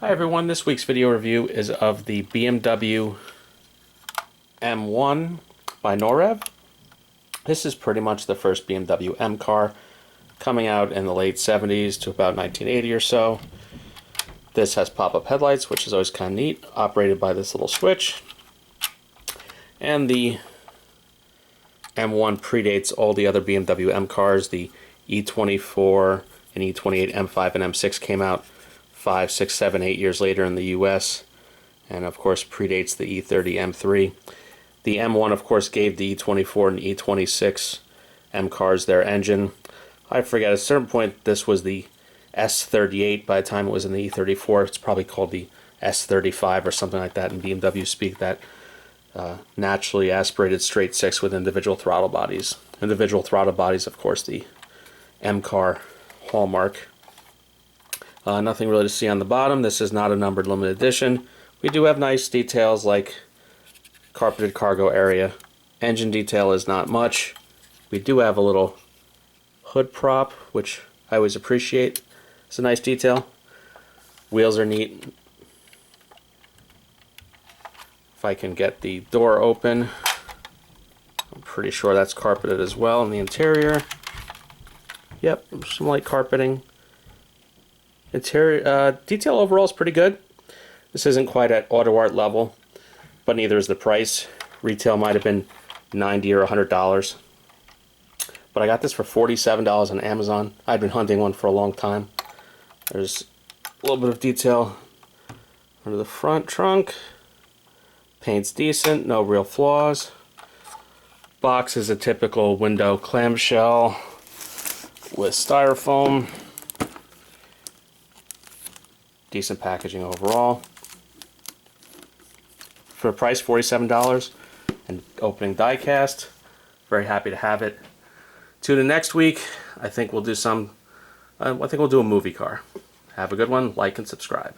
Hi everyone, this week's video review is of the BMW M1 by Norev. This is pretty much the first BMW M car, coming out in the late 70s to about 1980 or so. This has pop-up headlights, which is always kind of neat, operated by this little switch. And the M1 predates all the other BMW M cars. The E24 and E28 M5 and M6 came out 5, 6, 7, 8 years later in the US, and of course predates the E30 M3. The M1 of course gave the E24 and E26 M cars their engine. I forget, at a certain point this was the S38. By the time it was in the E34, it's probably called the S35 or something like that in BMW speak, that naturally aspirated straight six with individual throttle bodies. Individual throttle bodies, of course, the M car hallmark. Nothing really to see on the bottom. This is not a numbered limited edition. We do have nice details like carpeted cargo area. Engine detail is not much. We do have a little hood prop, which I always appreciate. It's a nice detail. Wheels are neat. If I can get the door open, I'm pretty sure that's carpeted as well in the interior. Yep, some light carpeting. Interior detail overall is pretty good. This isn't quite at auto art level, but neither is the price. Retail might have been $90 or $100, but I got this for $47 on Amazon. I've been hunting one for a long time. There's a little bit of detail under the front trunk. Paint's decent, no real flaws. Box is a typical window clamshell with styrofoam. Decent packaging overall. For a price, $47, and opening diecast. Very happy to have it. Tune in next week. I think we'll do a movie car. Have a good one. Like and subscribe.